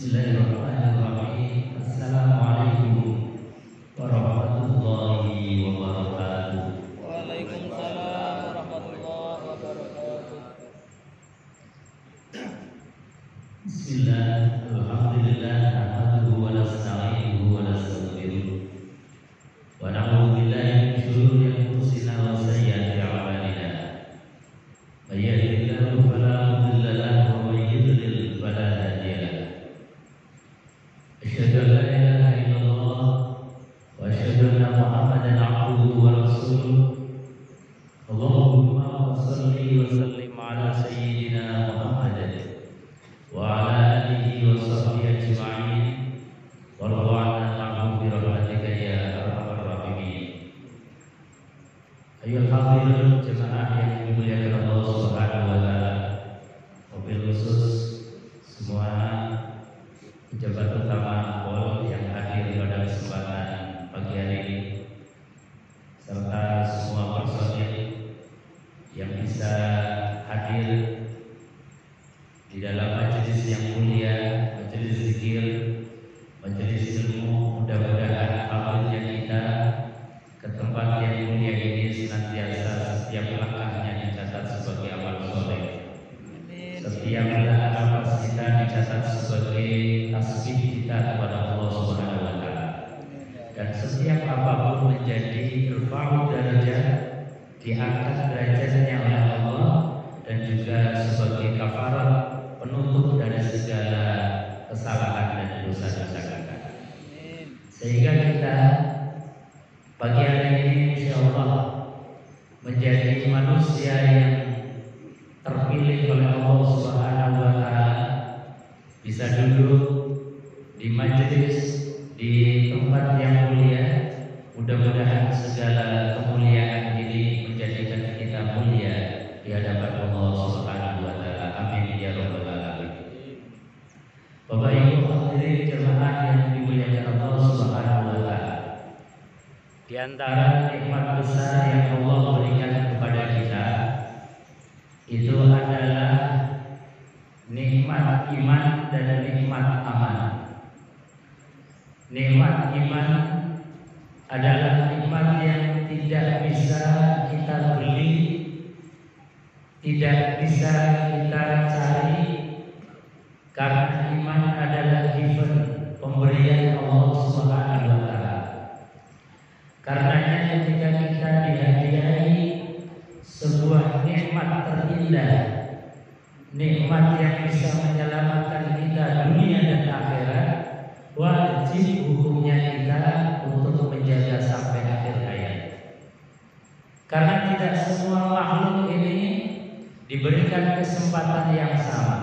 Bismillahirrahmanirrahim. Assalamualaikum warahmatullahi wabarakatuh. Waalaikumsalam warahmatullahi wabarakatuh. Bismillah, alhamdulillah, nahmaduhu wa nasta'inuhu wa nastaghfiruh. Wa na'udzu billahi min shururi anfusina wa sayyiati a'malina. May yahdihillahu fala mudilla lahu wa may yudlil fala hadiya lahu. Asyhadu an la ilaha illallah wa asyhadu anna Muhammadan 'abduhu wa rasuluh. Allahumma shalli wa sallim ala sayyidina Muhammadin wa ala alihi wa sahbihi ajma'in. Warḍa'na ma'hum bi rahmatika ya arhamar rahimin. Ayyuhal hadirin jemaah yang dimuliakan Allah Subhanahu wa taala, wabil khusus semua pejabat utama POL yang hadir pada kesempatan pagi hari ini, serta semua personil yang bisa hadir di dalam majelis yang mulia, majelis zikir, majelis ilmu. Mudah-mudahan amalnya kita ke tempat yang mulia ini senantiasa setiap langkahnya dicatat sebagai amal soleh. Setiap nafas kita dicatat sebagai tasbih kita kepada Allah Subhanahu wa taala. Dan setiap apapun menjadi irfa'u darajat, diangkat derajatnya oleh Allah, dan juga sebagai kafarat penutup dari segala kesalahan dan dosa-dosa kita. Sehingga kita pagi hari ini insyaallah menjadi manusia yang terpilih oleh Allah Subhanahu wa taala, bisa duduk di majelis di tempat yang mulia. Mudah-mudahan segala kemuliaan ini menjadikan kita mulia di hadapan Allah Subhanahu wa taala. Amin ya rabbal alamin. Bapak Ibu hadirin jemaah yang dimuliakan Allah Subhanahu wa taala, di antara nikmat besar yang Allah berikan kepada kita itu adalah nikmat iman dan nikmat aman. Nikmat iman adalah nikmat yang tidak bisa kita beli, tidak bisa kita cari, karena iman adalah given, pemberian Allah Subhanahu wa taala. Karenanya ketika kita dihadiahi sebuah nikmat terindah, nikmat yang bisa menyelamatkan kita dunia dan akhirat, wajib hukumnya kita untuk menjaga sampai akhir hayat. Karena tidak semua makhluk ini diberikan kesempatan yang sama.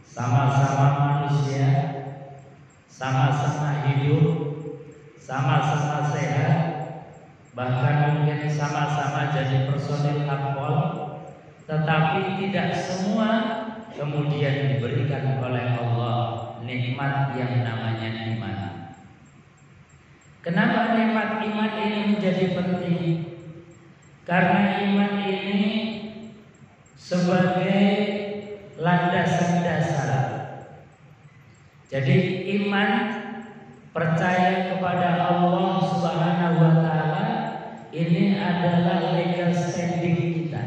Sama-sama manusia, sama-sama hidup, sama-sama sehat, bahkan mungkin sama-sama jadi personil Akpol, tetapi tidak semua kemudian diberikan oleh Allah nikmat yang namanya iman. Kenapa nikmat iman ini menjadi penting? Karena iman ini sebagai landasan dasar. Jadi iman, percaya kepada Allah Subhanahu wa taala, ini adalah legal standing kita.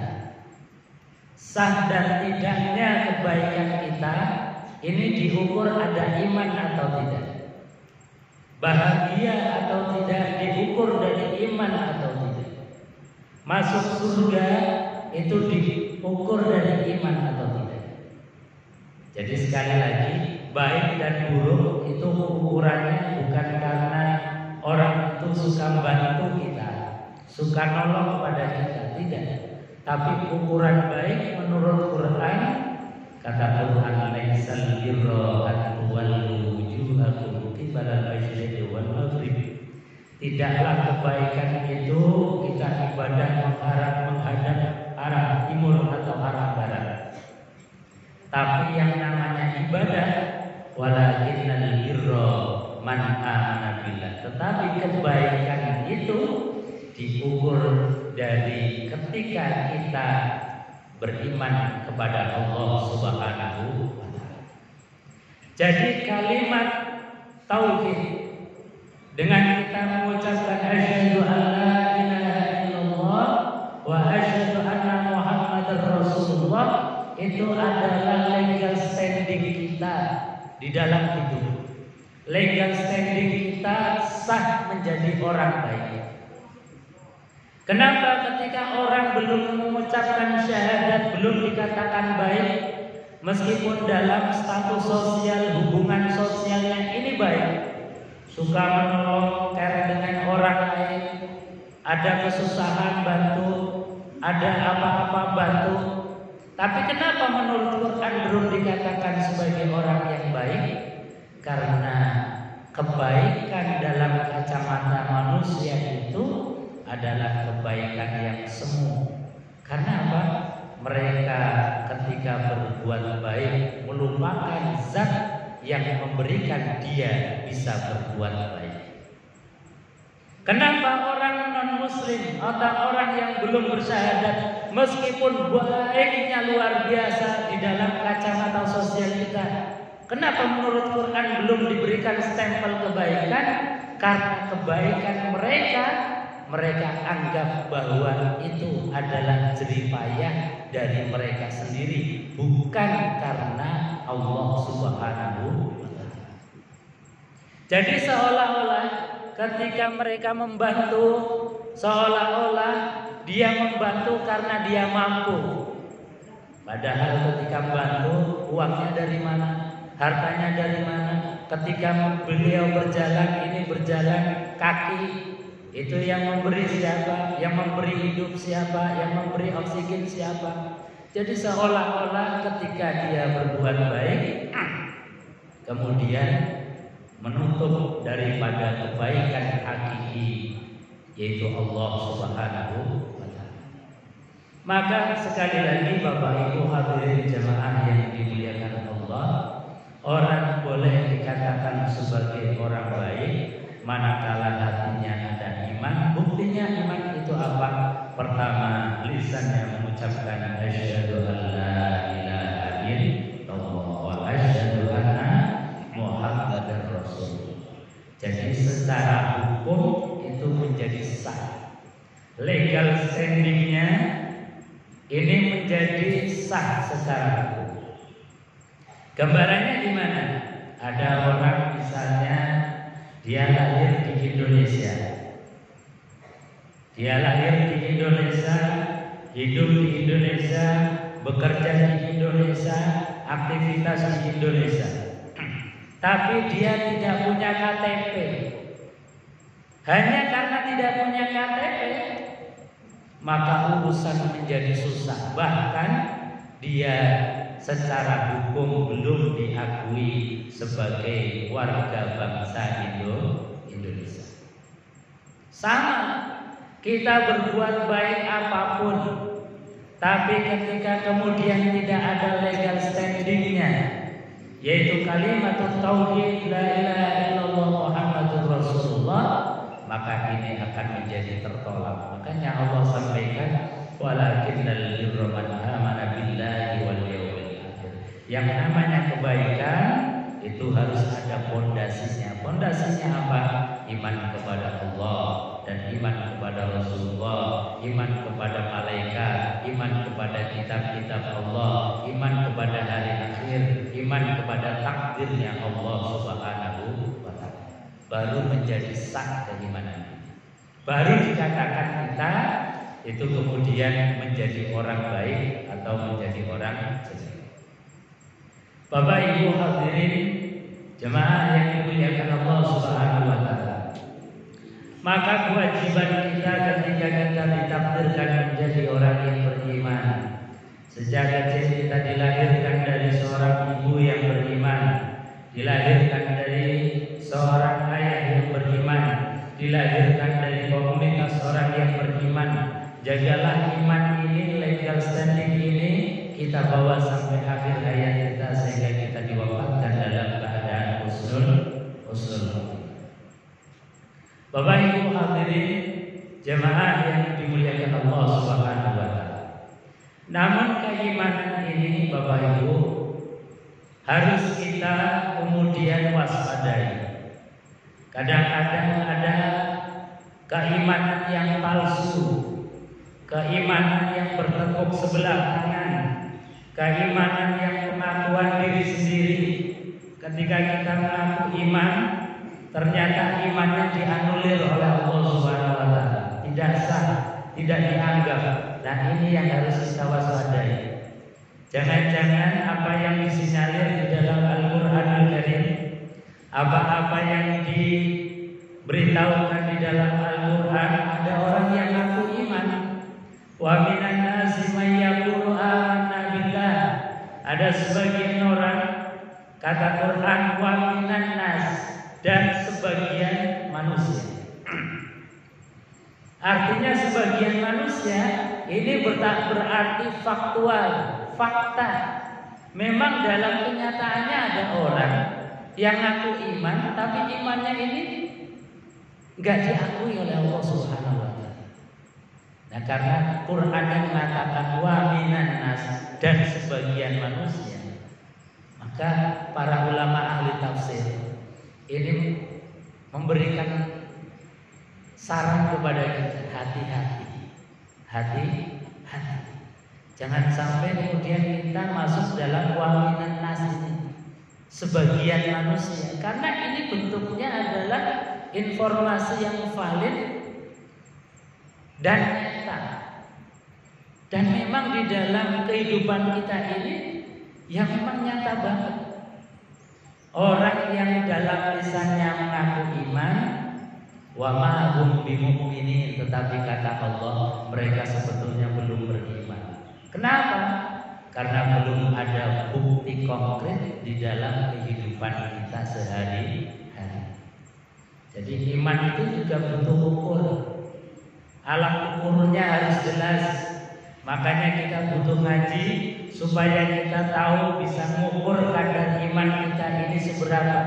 Sah dan tidaknya kebaikan kita ini diukur ada iman atau tidak. Bahagia atau tidak diukur dari iman atau tidak. Masuk surga itu diukur dari iman atau tidak. Jadi sekali lagi, baik dan buruk itu ukurannya bukan karena orang itu suka membantu kita, suka nolong kepada kita, tidak. Tapi ukuran baik menurut Quran, kata Tuhan, laisal birra an tuwallu wujuhakum qibala al-masyriqi wal maghrib. Tidaklah kebaikan itu kita ibadah menghadap arah timur atau arah barat. Tapi yang namanya ibadah, walakinnal birra man amana billah. Tetapi kebaikan itu diukur dari ketika kita beriman kepada Allah Subhanahu wa taala. Jadi kalimat tauhid dengan kita mengucapkan asyhadu an la ilaha illallah wa asyhadu anna Muhammadar Rasulullah itu adalah legal standing kita di dalam hidup. Legal standing kita sah menjadi orang baik. Kenapa ketika orang belum mengucapkan syahadat, belum dikatakan baik, meskipun dalam status sosial, hubungan sosialnya ini baik, suka menolong, care dengan orang lain, ada kesusahan bantu, ada apa-apa bantu. Tapi kenapa menurut Quran belum dikatakan sebagai orang yang baik? Karena kebaikan dalam kacamata manusia itu adalah kebaikan yang semu. Karena apa? Mereka ketika berbuat baik melupakan zat yang memberikan dia bisa berbuat baik. Kenapa orang non-muslim atau orang yang belum bersyahadat meskipun baiknya luar biasa di dalam kacamata sosial kita, kenapa menurut Quran belum diberikan stempel kebaikan? Karena kebaikan mereka anggap bahwa itu adalah jeripayah dari mereka sendiri, bukan karena Allah Subhanahu wa Ta'ala. Jadi seolah-olah ketika mereka membantu, seolah-olah dia membantu karena dia mampu. Padahal ketika membantu, uangnya dari mana? Hartanya dari mana? Ketika beliau berjalan, ini berjalan kaki, itu yang memberi siapa? Yang memberi hidup siapa? Yang memberi oksigen siapa? Jadi seolah-olah ketika dia berbuat baik, kemudian menutup daripada kebaikan hakiki, yaitu Allah Subhanahu wa Ta'ala. Maka sekali lagi Bapak Ibu hadirin jamaah yang dimuliakan Allah, orang boleh dikatakan sebagai orang baik manakala hatinya ada iman. Buktinya iman itu apa? Pertama, lisannya mengucapkan asyhadu an la ilaha illallah wa asyhadu anna Muhammadar Rasulullah. Jadi secara hukum itu menjadi sah. Legal standingnya ini menjadi sah secara hukum. Gambarannya gimana? Ada orang misalnya dia lahir di Indonesia. Dia lahir di Indonesia, hidup di Indonesia, bekerja di Indonesia, aktivitas di Indonesia. Tapi dia tidak punya KTP. Hanya karena tidak punya KTP, maka urusan menjadi susah. Bahkan dia secara hukum belum diakui sebagai warga bangsa Indonesia. Sama, kita berbuat baik apapun, tapi ketika kemudian tidak ada legal standingnya, yaitu kalimat tauhid la ilaha illallah Muhammadur Rasulullah, maka ini akan menjadi tertolak. Makanya Allah sampaikan walakinnal birra man amana billahi wal yawmil akhir. Yang namanya kebaikan itu harus ada pondasinya. Pondasinya apa? Iman kepada Allah dan iman kepada Rasulullah, iman kepada malaikat, iman kepada kitab-kitab Allah, iman kepada hari akhir, iman kepada takdirnya Allah Subhanahu wa Ta'ala. Baru menjadi sah keimanan. Baru dikatakan kita itu kemudian menjadi orang baik atau menjadi orang jelek. Bapak Ibu hadirin jemaah yang dimuliakan Allah Subhanahu wa Ta'ala. Maka kewajiban kita ketika kita ditakdirkan menjadi orang yang beriman. Sejak kecil kita dilahirkan dari seorang ibu yang beriman, dilahirkan dari seorang ayah yang beriman, dilahirkan dari komunitas orang yang beriman. Jagalah iman ini, legal standing ini kita bawa sampai akhir hayat kita sehingga kita diwafatkan dalam keadaan husnul khatimah. Bapak Ibu hadirin jemaah yang dimuliakan Allah Subhanahu wa Ta'ala. Namun keimanan ini Bapak Ibu harus kita kemudian waspadai. Kadang-kadang ada keimanan yang palsu, keimanan yang bertepuk sebelah tangan, keimanan yang pengakuan diri sendiri. Ketika kita mengaku iman, ternyata imannya dianulir oleh Allah Subhanahu wa taala, tidak sah, tidak dianggap. Dan ini yang harus kita waspadai. Jangan-jangan apa yang disinyalir di dalam Al-Qur'anul Karim, apa-apa yang diberitahukan di dalam Al-Qur'an, ada orang yang mengaku iman. Wa minan nasi may yaqulu amanna billah. Ada sebagian orang, kata Quran, wa minan nas, dan sebagian manusia. Artinya sebagian manusia ini berarti faktual, fakta. Memang dalam kenyataannya ada orang yang ngaku iman, tapi imannya ini enggak diakui oleh Allah Subhanahu wa taala. Nah, karena Quran yang mengatakan wa minan nas, dan sebagian manusia, maka para ulama ahli tafsir ini memberikan saran kepada kita, hati-hati. Jangan sampai kemudian kita masuk dalam wa minan nas ini, sebagian manusia, karena ini bentuknya adalah informasi yang valid dan nyata. Dan memang di dalam kehidupan kita ini yang memang nyata banget. Orang yang dalam lisannya mengaku iman, wa ma hum bimu'minin, tetapi kata Allah mereka sebetulnya belum beriman. Kenapa? Karena belum ada bukti konkret di dalam kehidupan kita sehari-hari. Jadi iman itu juga butuh ukur. Alat ukurnya harus jelas. Makanya kita butuh ngaji supaya kita tahu bisa mengukur kadar iman kita ini seberapa.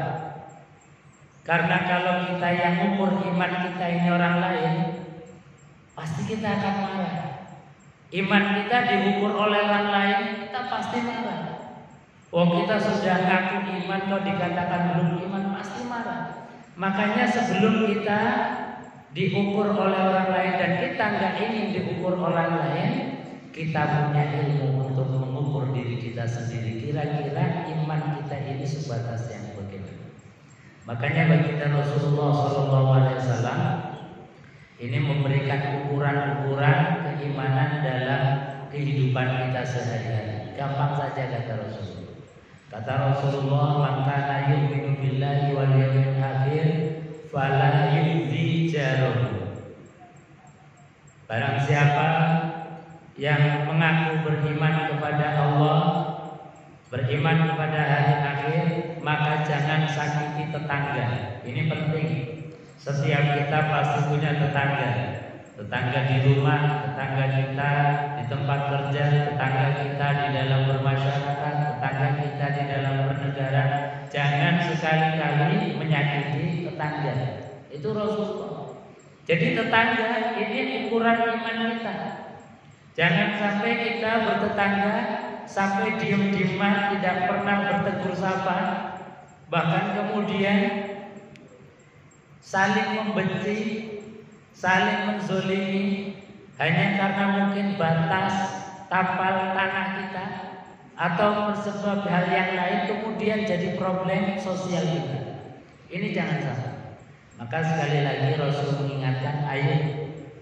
Karena kalau kita yang mengukur iman kita ini orang lain, pasti kita akan marah. Iman kita diukur oleh orang lain, kita pasti marah. Kita sudah ngaku iman kok dikatakan belum iman, pasti marah. Makanya sebelum kita diukur oleh orang lain dan kita nggak ingin diukur orang lain, kita punya ilmu untuk mengukur diri kita sendiri. Kira-kira iman kita ini sebatas yang bagaimana? Makanya baginda Rasulullah SAW ini memberikan ukuran-ukuran keimanan dalam kehidupan kita sehari-hari. Gampang saja kata Rasulullah. Kata Rasulullah, "Man kana yu'minu billahi wal yawmil akhir fala yu'dzi jarahu." Barang siapa yang mengaku beriman kepada Allah, beriman kepada hari akhir, maka jangan sakiti tetangga. Ini penting. Setiap kita pasti punya tetangga. Tetangga di rumah, tetangga kita di tempat kerja, tetangga kita di dalam bermasyarakat, tetangga kita di dalam bernegara. Jangan sekali-kali menyakiti tetangga. Itu Rasulullah. Jadi tetangga ini ukuran iman kita. Jangan sampai kita bertetangga sampai diem-dieman, tidak pernah bertegur sapa, bahkan kemudian saling membenci, saling menzolimi hanya karena mungkin batas tapal tanah kita atau sebab hal yang lain, kemudian jadi problem sosial kita. Ini jangan sampai. Maka sekali lagi Rasul mengingatkan, ayo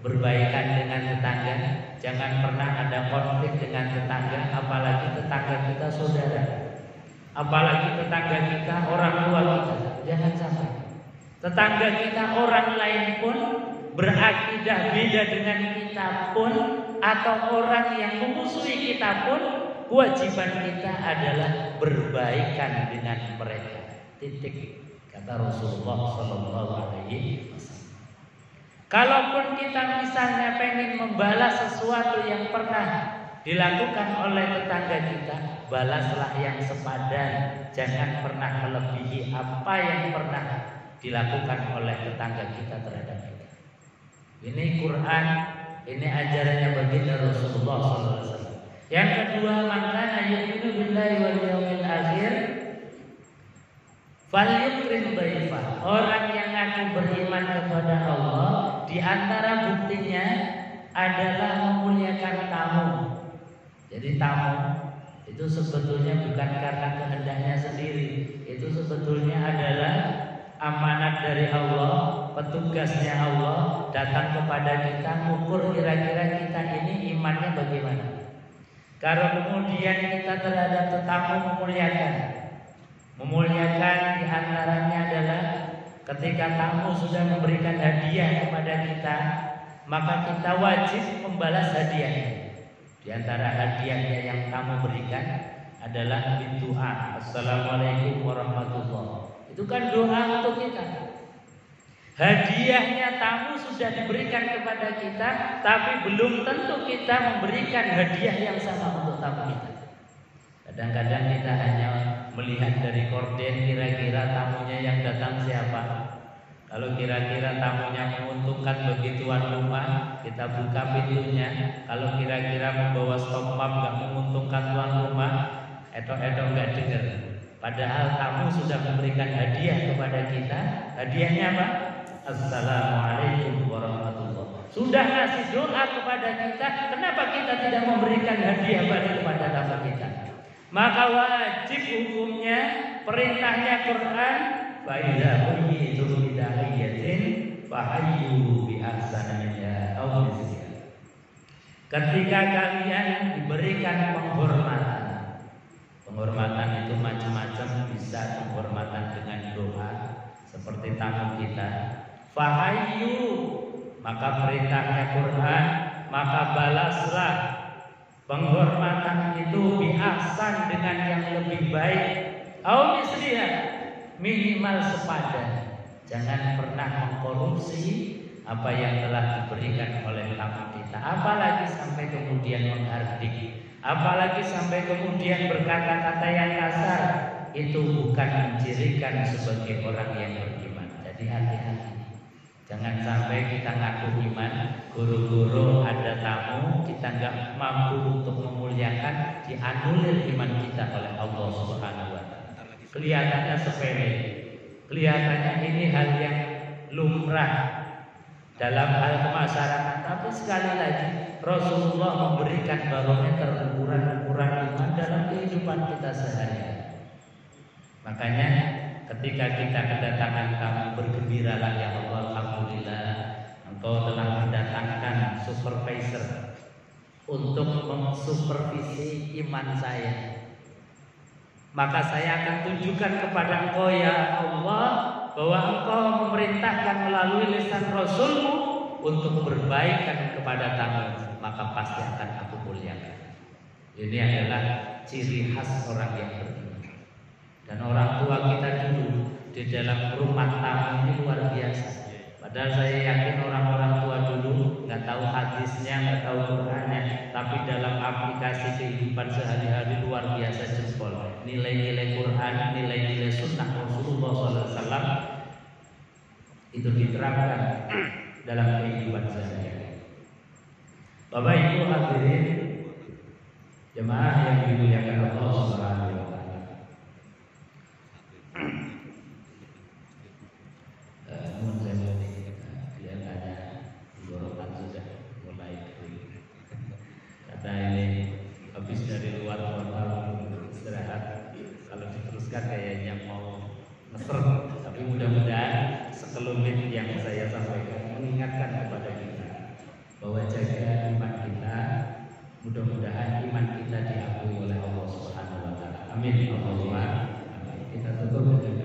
berbaikan dengan tetangga. Jangan pernah ada konflik dengan tetangga, apalagi tetangga kita saudara, apalagi tetangga kita orang tua kita. Jangan sampai tetangga kita orang lain pun, berakidah beda dengan kita pun, atau orang yang memusuhi kita pun, kewajiban kita adalah berbaikan dengan mereka. Titik, kata Rasulullah SAW. Kalaupun kita misalnya pengen membalas sesuatu yang pernah dilakukan oleh tetangga kita, balaslah yang sepadan. Jangan pernah melebihi apa yang pernah dilakukan oleh tetangga kita terhadap kita. Ini Quran, ini ajarannya baginda Rasulullah SAW. Yang kedua, maka yu'minu billahi wal yawmil akhir Falyukrim dhaifah. Orang yang ngaku beriman kepada Allah, di antara buktinya adalah memuliakan tamu. Jadi tamu itu sebetulnya bukan karena kehendaknya sendiri. Itu sebetulnya adalah amanat dari Allah, petugasnya Allah datang kepada kita mengukur kira-kira kita ini imannya bagaimana. Kalau kemudian kita terhadap tetamu memuliakan di antaranya adalah ketika tamu sudah memberikan hadiah kepada kita, maka kita wajib membalas hadiahnya. Di antara hadiahnya yang tamu berikan adalah doa. Assalamualaikum warahmatullahi. Itu kan doa untuk kita. Hadiahnya tamu sudah diberikan kepada kita, tapi belum tentu kita memberikan hadiah yang sama untuk tamu kita. Kadang-kadang kita hanya melihat dari korden kira-kira tamunya yang datang siapa. Kalau kira-kira tamunya menguntungkan bagi tuan rumah, kita buka pintunya. Kalau kira-kira membawa stok pump nggak menguntungkan tuan rumah, etok-etok nggak dengar. Padahal tamu sudah memberikan hadiah kepada kita. Hadiahnya apa? Assalamualaikum warahmatullahi. Sudah ngasih doa kepada kita, kenapa kita tidak memberikan hadiah balik kepada tamu kita? Maka wajib hukumnya, perintahnya Quran, فَإِذَا حُيِّيتُمْ بِتَحِيَّةٍ فَحَيُّوا بِأَحْسَنَ مِنْهَا أَوْ مِثْلِهَا. Ketika kalian diberikan penghormatan, penghormatan itu macam-macam, bisa penghormatan dengan doa seperti tamu kita. Fahayyu, maka perintahnya Quran, maka balaslah penghormatan itu biahsan dengan yang lebih baik. Au misliha, minimal sepadan. Jangan pernah mengkorupsi apa yang telah diberikan oleh tamu kita. Apalagi sampai kemudian menghardik, apalagi sampai kemudian berkata-kata yang kasar. Itu bukan mencirikan sebagai orang yang beriman. Jadi hati-hati. Jangan sampai kita ngaku iman, guru-guru ada tamu, kita nggak mampu untuk memuliakan, dianulir iman kita oleh Allah Subhanahu wa Ta'ala. Kelihatannya sepele, kelihatannya ini hal yang lumrah dalam hal masyarakat, tapi sekali lagi Rasulullah memberikan barometer ukuran-ukuran iman dalam kehidupan kita sehari-hari. Makanya ketika kita kedatangan tamu, bergembiralah ya Allah, alhamdulillah Engkau telah mendatangkan supervisor untuk mensupervisi iman saya. Maka saya akan tunjukkan kepada Engkau ya Allah bahwa Engkau memerintahkan melalui lisan Rasulmu untuk berbaikan kepada tamu, maka pasti akan aku muliakan. Ini adalah ciri khas orang yang beriman. Dan orang tua kita dulu di dalam rumah tamu ini luar biasa. Padahal saya yakin orang-orang tua dulu nggak tahu hadisnya, nggak tahu Qurannya, tapi dalam aplikasi kehidupan sehari-hari luar biasa jempol. Nilai-nilai Quran, nilai-nilai sunnah Rasulullah SAW itu diterapkan dalam kehidupan sehari-hari. Bapak Ibu hadirin jemaah yang dimuliakan Allah Subhanahu wa Ta'ala. Namun saya kelihatannya tenggorokan sudah mulai kering. Karena ini habis dari luar kota istirahat. Kalau diteruskan kayaknya mau ngeser. Tapi mudah-mudahan sekelumit yang saya sampaikan mengingatkan kepada kita bahwa jaga iman kita. Mudah-mudahan iman kita diakui oleh Allah Subhanahu wa Ta'ala. Amin. Allahumma amin. Kita tutup.